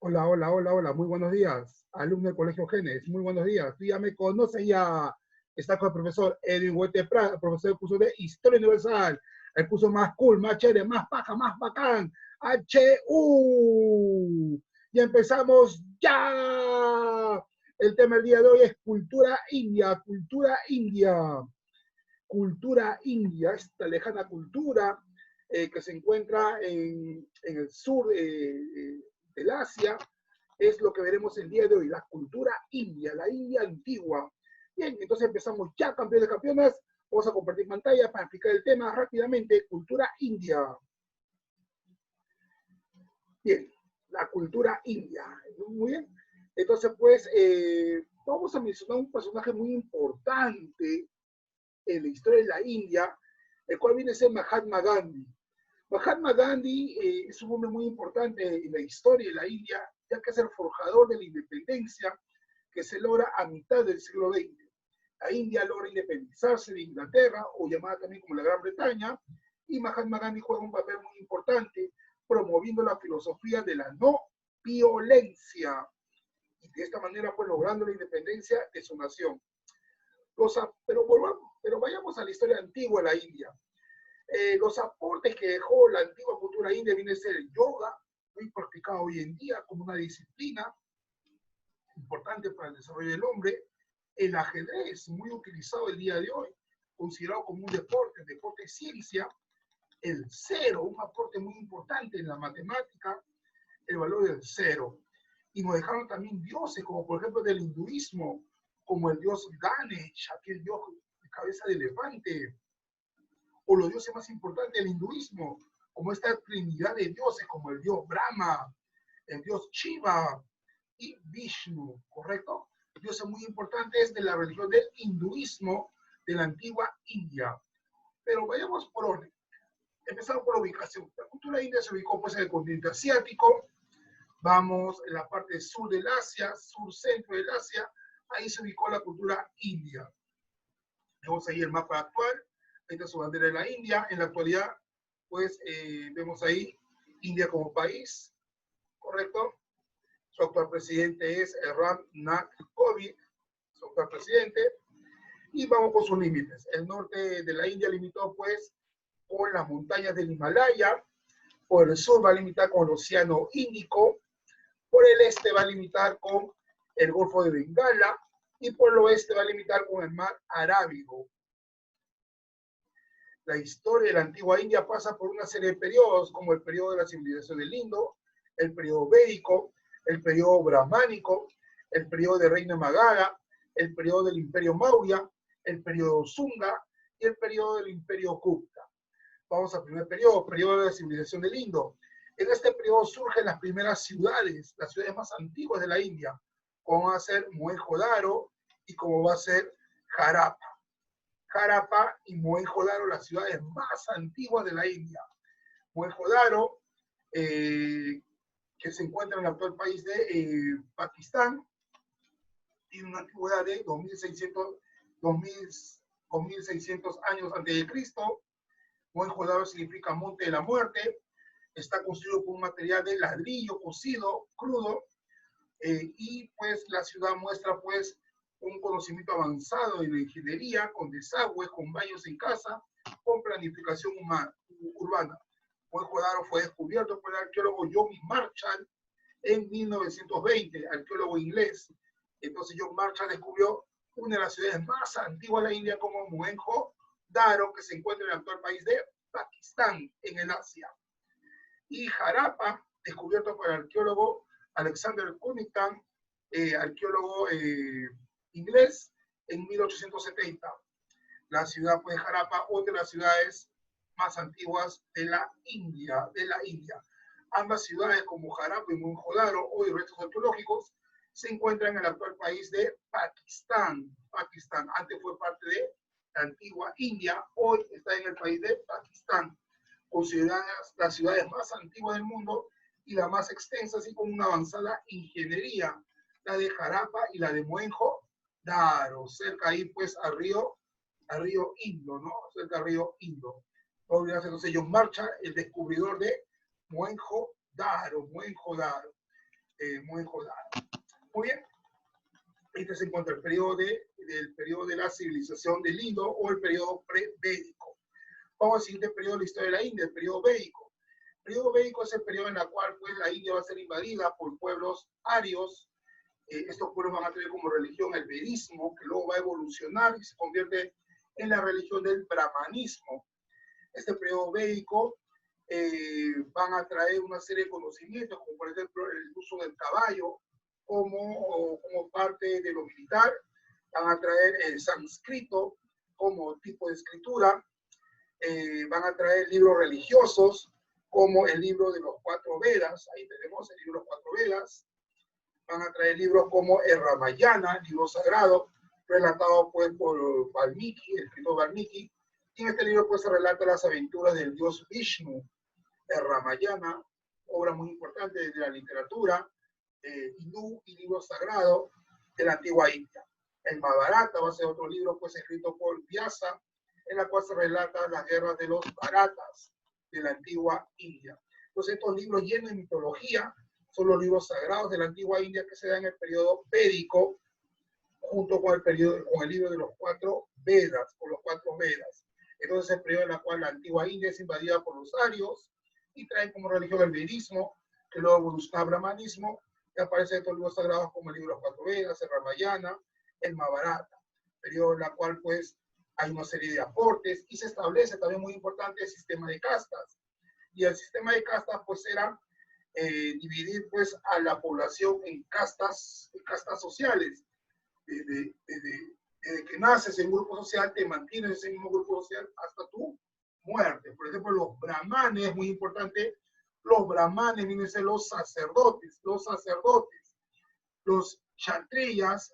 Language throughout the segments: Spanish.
Hola, hola, hola, hola, muy buenos días, alumno del Colegio Genes, muy buenos días. Tú ya me conoces, ya está con el profesor Edwin Huete Prat, profesor del curso de Historia Universal, el curso más cool, más chévere, más paja, más bacán, HU. Y empezamos ya. El tema del día de hoy es cultura india, cultura india, esta lejana cultura que se encuentra en el sur del Asia, es lo que veremos el día de hoy, la cultura india, la India antigua. Bien, entonces empezamos ya, campeones de campeonas. Vamos a compartir pantalla para explicar el tema rápidamente, cultura india. Bien, la cultura india. Muy bien. Entonces, pues, vamos a mencionar un personaje muy importante en la historia de la India, el cual viene a ser Mahatma Gandhi. Mahatma Gandhi es un hombre muy importante en la historia de la India, ya que es el forjador de la independencia que se logra a mitad del siglo XX. La India logra independizarse de Inglaterra, o llamada también como la Gran Bretaña, y Mahatma Gandhi juega un papel muy importante promoviendo la filosofía de la no violencia, y de esta manera fue logrando la independencia de su nación. Pero vayamos a la historia antigua de la India. Los aportes que dejó la antigua cultura india viene a ser el yoga, muy practicado hoy en día como una disciplina importante para el desarrollo del hombre, el ajedrez, muy utilizado el día de hoy, considerado como un deporte ciencia, el cero, un aporte muy importante en la matemática, el valor del cero. Y nos dejaron también dioses, como por ejemplo del hinduismo, como el dios Ganesh, aquel dios de cabeza de elefante, o los dioses más importantes del hinduismo, como esta trinidad de dioses, como el dios Brahma, el dios Shiva y Vishnu, ¿correcto? Dioses muy importantes de la religión del hinduismo de la antigua India. Pero vayamos por orden. Empezamos por la ubicación. La cultura india se ubicó pues en el continente asiático. Vamos en la parte sur del Asia, sur-centro del Asia. Ahí se ubicó la cultura india. Vemos ahí el mapa actual. Ahí está su bandera de la India. En la actualidad, pues vemos ahí India como país, ¿correcto? Su actual presidente es Ram Nath Kovind, su actual presidente. Y vamos con sus límites. El norte de la India limitó pues con las montañas del Himalaya. Por el sur va a limitar con el Océano Índico. Por el este va a limitar con el Golfo de Bengala. Y por el oeste va a limitar con el Mar Arábigo. La historia de la antigua India pasa por una serie de periodos, como el periodo de la civilización del Indo, el periodo védico, el periodo brahmánico, el periodo del reino Magadha, el periodo del imperio Maurya, el periodo Sunga y el periodo del imperio Gupta. Vamos al primer periodo, periodo de la civilización del Indo. En este periodo surgen las primeras ciudades, las ciudades más antiguas de la India, como va a ser Mohenjo-Daro y como va a ser Harappa. Harappa y Mohenjo-Daro, las ciudades más antiguas de la India. Mohenjo-Daro, que se encuentra en el actual país de Pakistán, tiene una antigüedad de 2600 años antes de Cristo. Mohenjo-Daro significa monte de la muerte. Está construido con un material de ladrillo cocido, crudo, y pues la ciudad muestra pues un conocimiento avanzado en la ingeniería, con desagües, con baños en casa, con planificación urbana. Mohenjo-Daro fue descubierto por el arqueólogo John Marshall en 1920, arqueólogo inglés. Entonces John Marshall descubrió una de las ciudades más antiguas de la India como Mohenjo-Daro, que se encuentra en el actual país de Pakistán, en el Asia. Y Harappa, descubierto por el arqueólogo Alexander Cunningham, arqueólogo inglés, en 1870. La ciudad de Harappa, otra de las ciudades más antiguas de la India. Ambas ciudades, como Harappa y Mohenjo-Daro, hoy restos arqueológicos, se encuentran en el actual país de Pakistán. Antes fue parte de la antigua India, hoy está en el país de Pakistán, consideradas las ciudades más antiguas del mundo y la más extensa, así como una avanzada ingeniería, la de Harappa y la de Mohenjo-Daro, cerca ahí pues al río Indo, ¿no? Cerca al río Indo. Entonces John Marshall, el descubridor de Mohenjo-Daro. Mohenjo-Daro. Muy bien. Este se encuentra el periodo de la civilización del Indo o el periodo pre-védico. Vamos al siguiente periodo de la historia de la India, el periodo védico. El periodo védico es el periodo en el cual pues, la India va a ser invadida por pueblos arios. Estos pueblos van a tener como religión el vedismo, que luego va a evolucionar y se convierte en la religión del brahmanismo. Este periodo védico van a traer una serie de conocimientos, como por ejemplo el uso del caballo como parte de lo militar. Van a traer el sánscrito como tipo de escritura. Van a traer libros religiosos como el libro de los 4 Vedas. Ahí tenemos el libro de los 4 Vedas. Van a traer libros como el Ramayana, libro sagrado, relatado pues por Valmiki, el escritor Valmiki. Y en este libro pues se relata las aventuras del dios Vishnu. El Ramayana, obra muy importante de la literatura hindú y libro sagrado de la antigua India. El Mahabharata va a ser otro libro pues escrito por Vyasa, en la cual se relata las guerras de los Bharatas de la antigua India. Entonces estos libros llenos de mitología son los libros sagrados de la antigua India que se dan en el periodo védico, junto con el libro de los 4 Vedas, o los 4 Vedas. Entonces es el periodo en el cual la antigua India es invadida por los arios y traen como religión el vedismo, que luego evoluciona al brahmanismo, y aparecen estos libros sagrados como el libro de los 4 Vedas, el Ramayana, el Mahabharata, periodo en el cual pues hay una serie de aportes y se establece también muy importante el sistema de castas. Y el sistema de castas pues era dividir pues a la población en castas sociales. Desde que naces en un grupo social, te mantienes en un grupo social hasta tu muerte. Por ejemplo, los brahmanes, muy importante, los brahmanes vienen a ser los sacerdotes. Los kshatriyas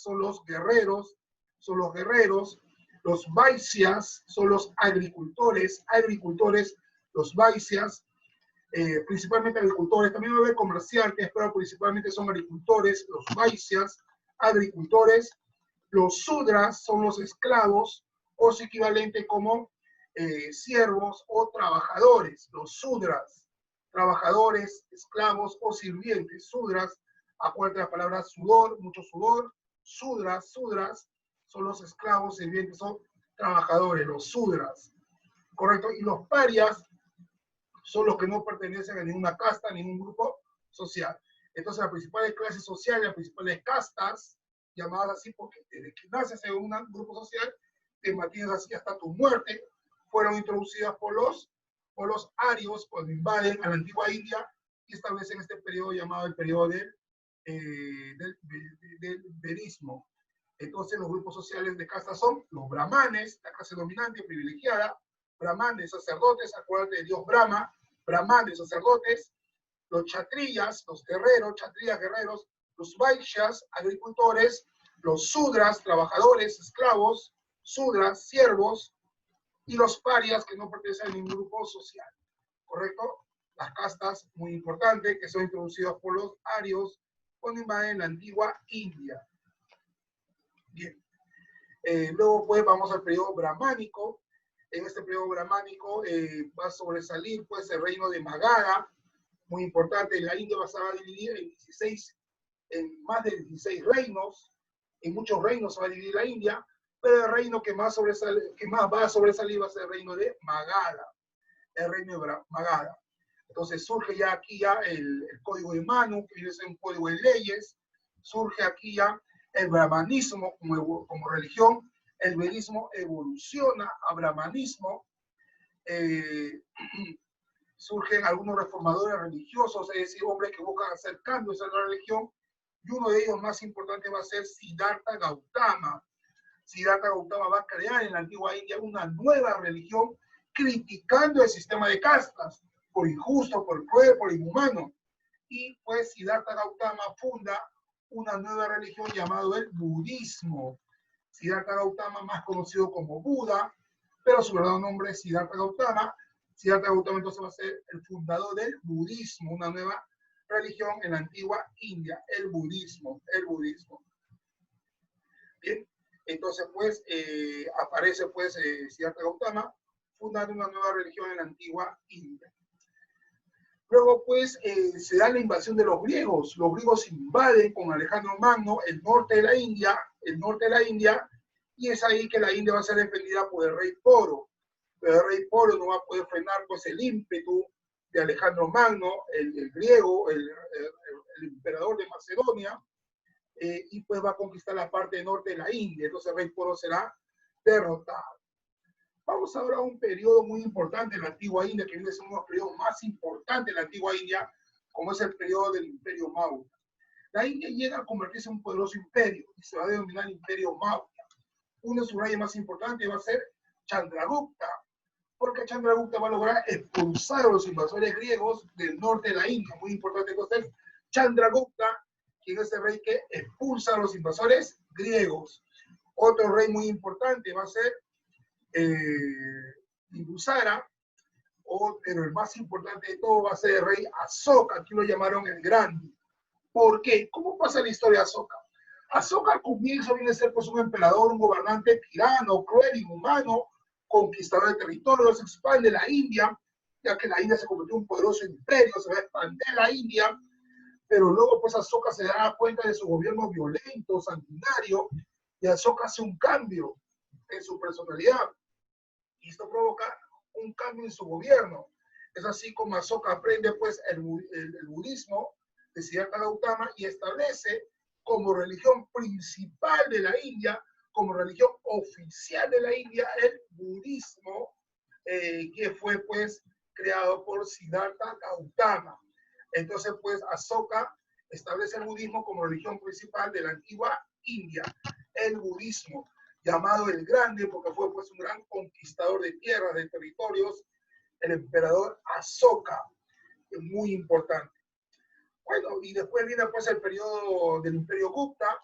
son los guerreros, los vaisyas son los agricultores, los vaisyas, principalmente agricultores, también va a haber comerciantes, pero principalmente son agricultores, los vaisyas, agricultores. Los sudras son los esclavos o su equivalente como siervos o trabajadores. Los sudras, trabajadores, esclavos o sirvientes. Sudras, acuérdate la palabra sudor, mucho sudor. Sudras son los esclavos, sirvientes, son trabajadores, los sudras. Correcto. Y los parias son los que no pertenecen a ninguna casta, a ningún grupo social. Entonces, las principales clases sociales, las principales castas, llamadas así porque desde que naces en un grupo social, te mantienes así hasta tu muerte, fueron introducidas por los arios cuando invaden a la antigua India y establecen este periodo llamado el periodo del vedismo. Entonces, los grupos sociales de castas son los brahmanes, la clase dominante, privilegiada, brahmanes, sacerdotes, acuérdate de Dios Brahma, brahmanes, sacerdotes, los kshatriyas, los guerreros, kshatriyas, guerreros, los vaishyas, agricultores, los sudras, trabajadores, esclavos, sudras, siervos, y los parias que no pertenecen a ningún grupo social. ¿Correcto? Las castas, muy importantes, que son introducidas por los arios cuando invaden la antigua India. Bien. Luego, pues, vamos al periodo brahmánico. En este periodo brahmánico va a sobresalir, pues, el reino de Magadha, muy importante. La India va a dividir en más de 16 reinos. En muchos reinos se va a dividir la India, pero el reino que más va a sobresalir va a ser el reino de Magadha. El reino de Magadha. Entonces surge ya aquí el código de Manu, que es un código de leyes. Surge aquí ya el brahmanismo como religión. El vedismo evoluciona a brahmanismo. Surgen algunos reformadores religiosos, es decir, hombres que buscan hacer cambios en la religión, y uno de ellos más importante va a ser Siddhartha Gautama. Siddhartha Gautama va a crear en la antigua India una nueva religión criticando el sistema de castas, por injusto, por cruel, por inhumano. Y pues Siddhartha Gautama funda una nueva religión llamada el budismo. Siddhartha Gautama, más conocido como Buda, pero su verdadero nombre es Siddhartha Gautama. Siddhartha Gautama entonces va a ser el fundador del budismo, una nueva religión en la antigua India, el budismo. Bien, entonces pues aparece pues Siddhartha Gautama fundando una nueva religión en la antigua India. Luego, pues, se da la invasión de los griegos. Los griegos invaden con Alejandro Magno el norte de la India, y es ahí que la India va a ser defendida por el rey Poro. Pero el rey Poro no va a poder frenar, pues, el ímpetu de Alejandro Magno, el griego, el emperador de Macedonia, y pues va a conquistar la parte norte de la India. Entonces el rey Poro será derrotado. Vamos ahora a un periodo muy importante en la antigua India, que viene a ser uno de los periodos más importantes de la antigua India, como es el periodo del Imperio Maurya. La India llega a convertirse en un poderoso imperio y se va a denominar Imperio Maurya. Uno de sus reyes más importantes va a ser Chandragupta, porque Chandragupta va a lograr expulsar a los invasores griegos del norte de la India. Muy importante entonces, Chandragupta, quien es el rey que expulsa a los invasores griegos. Otro rey muy importante va a ser Bindusara, pero el más importante de todo va a ser el rey Asoka, aquí lo llamaron el Grande. ¿Por qué? ¿Cómo pasa la historia de Asoka? Asoka al comienzo viene a ser pues un emperador, un gobernante tirano, cruel, inhumano, conquistador de territorios, expande la India, ya que la India se convirtió en un poderoso imperio, se va a expandir la India, pero luego pues Asoka se da cuenta de su gobierno violento, sanguinario, y Asoka hace un cambio en su personalidad, y esto provoca un cambio en su gobierno. Es así como Asoka aprende pues el budismo de Siddhartha Gautama y establece como religión principal de la India, como religión oficial de la India, el budismo, que fue pues creado por Siddhartha Gautama. Entonces pues Asoka establece el budismo como religión principal de la antigua India, el budismo, llamado el Grande porque fue pues un gran conquistador de tierras, de territorios, el emperador Asoka, muy importante. Bueno, y después viene pues el periodo del Imperio Gupta,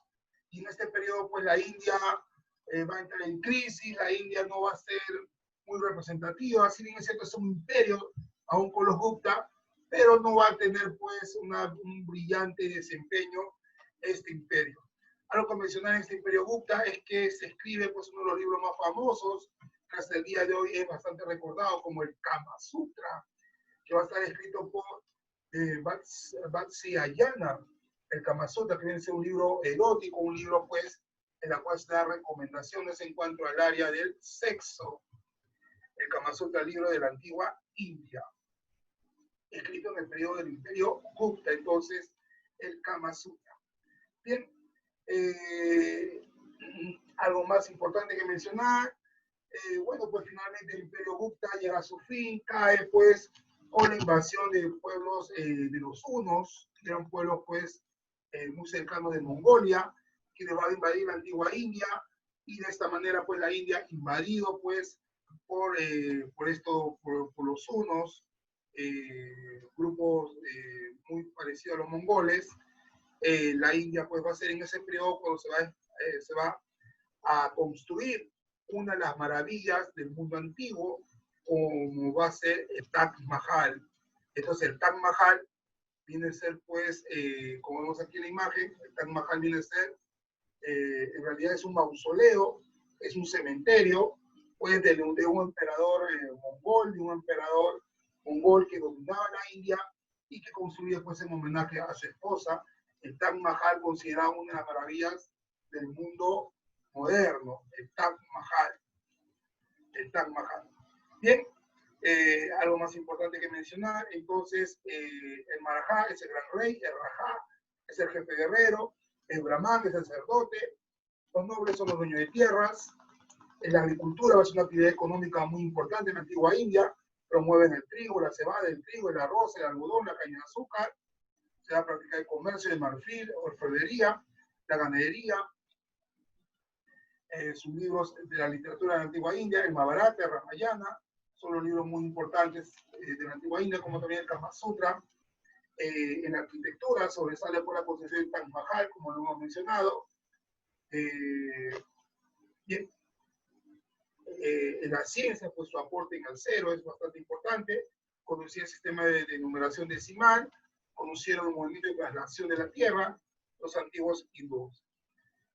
y en este periodo pues la India va a entrar en crisis, la India no va a ser muy representativa, si bien es cierto es un imperio, aún con los Gupta, pero no va a tener pues un brillante desempeño este imperio. Algo que mencionar en este imperio Gupta es que se escribe pues uno de los libros más famosos, que hasta el día de hoy es bastante recordado, como el Kama Sutra, que va a estar escrito por Vatsyayana, el Kama Sutra, que viene a ser un libro erótico, un libro pues en la cual se da recomendaciones en cuanto al área del sexo. El Kama Sutra, el libro de la antigua India, escrito en el periodo del Imperio Gupta, entonces el Kama Sutra. Bien, algo más importante que mencionar, bueno, pues finalmente el Imperio Gupta llega a su fin, cae pues con la invasión de pueblos de los hunos, que eran pueblos pues muy cercanos de Mongolia, que le va a invadir la antigua India, y de esta manera pues la India invadido pues por los hunos, grupos muy parecidos a los mongoles. La India pues va a ser en ese periodo cuando se va a construir una de las maravillas del mundo antiguo, como va a ser el Taj Mahal. Entonces el Taj Mahal viene a ser pues, como vemos aquí en la imagen, el Taj Mahal viene a ser, en realidad es un mausoleo, es un cementerio, pues de un emperador mongol, de un emperador mongol que dominaba la India y que construye pues en homenaje a su esposa. El Taj Mahal considerado una de las maravillas del mundo moderno, el Taj Mahal. El Taj Mahal. Bien, algo más importante que mencionar, entonces el Maharaja es el gran rey, el Raja es el jefe guerrero, el Brahman es el sacerdote, los nobles son los dueños de tierras, la agricultura va a ser una actividad económica muy importante en la antigua India, promueven el trigo, la cebada, el trigo, el arroz, el algodón, la caña de azúcar, se va a practicar el comercio de marfil, orfebrería, la ganadería. Sus libros de la literatura de la antigua India, el Mahabharata, el Ramayana, son los libros muy importantes de la antigua India, como también el Kama Sutra. En la arquitectura sobresale por la construcción del Taj Mahal, como lo hemos mencionado. Bien. En la ciencia, pues su aporte en el cero es bastante importante. Conocía el sistema de numeración decimal, conocieron el movimiento de traslación de la Tierra, los antiguos hindúes.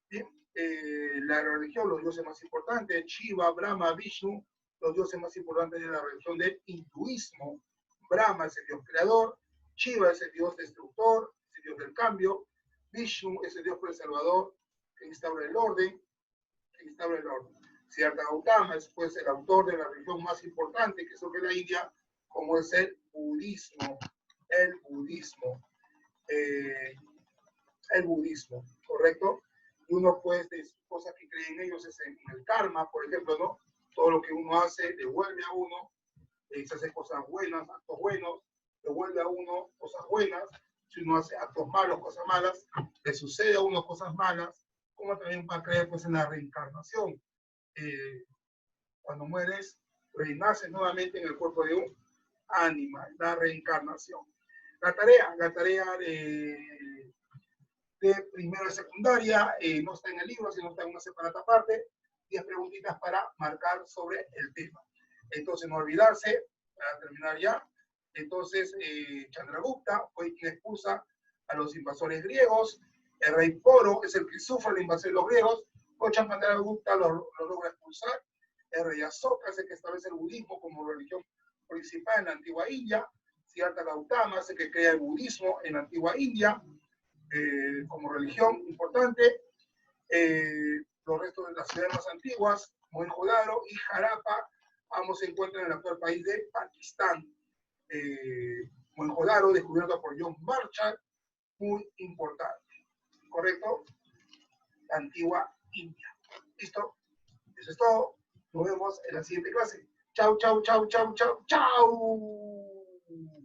Bien. La religión, los dioses más importantes, Shiva, Brahma, Vishnu, los dioses más importantes de la religión del hinduismo. Brahma es el dios creador, Shiva es el dios destructor, es el dios del cambio. Vishnu es el dios preservador, que instaura el orden, Siddhartha Gautama es pues el autor de la religión más importante que surge en la India, como es el budismo. El budismo. Eh, el budismo, ¿correcto? Y uno pues de cosas que creen ellos es en el karma, por ejemplo, ¿no? Todo lo que uno hace devuelve a uno, se hace cosas buenas, actos buenos, devuelve a uno cosas buenas. Si uno hace actos malos, cosas malas, le sucede a uno cosas malas, como también va a creer pues en la reencarnación. Cuando mueres, renaces nuevamente en el cuerpo de un animal, la reencarnación. La tarea de primero y secundaria no está en el libro, sino está en una separada parte, 10 preguntitas para marcar sobre el tema. Entonces, no olvidarse, para terminar ya, entonces Chandragupta fue quien expulsa a los invasores griegos, el rey Poro es el que sufre la invasión de los griegos, o Chandragupta lo logra expulsar, el rey Asoka es el que establece el budismo como religión principal en la antigua India, Siddhartha Gautama es el que crea el budismo en la antigua India, como religión importante. Los restos de las ciudades más antiguas, Mohenjo-Daro y Harappa, ambos se encuentran en el actual país de Pakistán. Mohenjo-Daro, descubierto por John Marshall, muy importante. ¿Correcto? La antigua India. ¿Listo? Eso es todo. Nos vemos en la siguiente clase. Chau, chau, chau, chau, chau, chau.